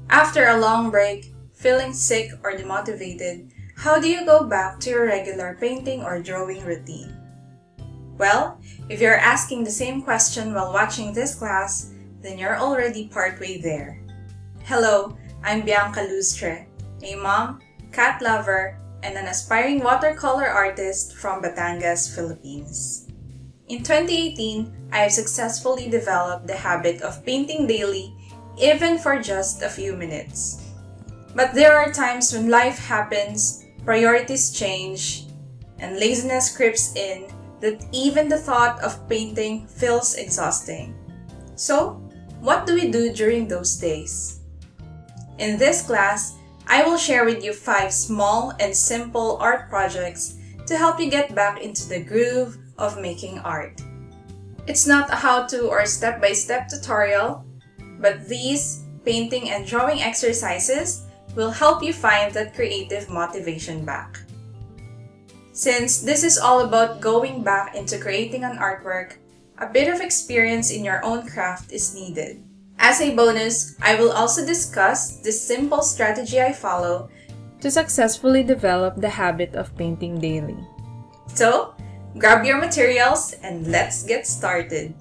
After a long break, feeling sick or demotivated, how do you go back to your regular painting or drawing routine? Well, if you're asking the same question while watching this class, then you're already partway there. Hello, I'm Bianca Lustre, a mom, cat lover, and an aspiring watercolor artist from Batangas, Philippines. In 2018, I have successfully developed the habit of painting daily, even for just a few minutes. But there are times when life happens, priorities change, and laziness creeps in that even the thought of painting feels exhausting. So, what do we do during those days? In this class, I will share with you 5 small and simple art projects to help you get back into the groove of making art. It's not a how-to or step-by-step tutorial, but these painting and drawing exercises will help you find that creative motivation back. Since this is all about going back into creating an artwork, a bit of experience in your own craft is needed. As a bonus, I will also discuss the simple strategy I follow to successfully develop the habit of painting daily. So, grab your materials and let's get started!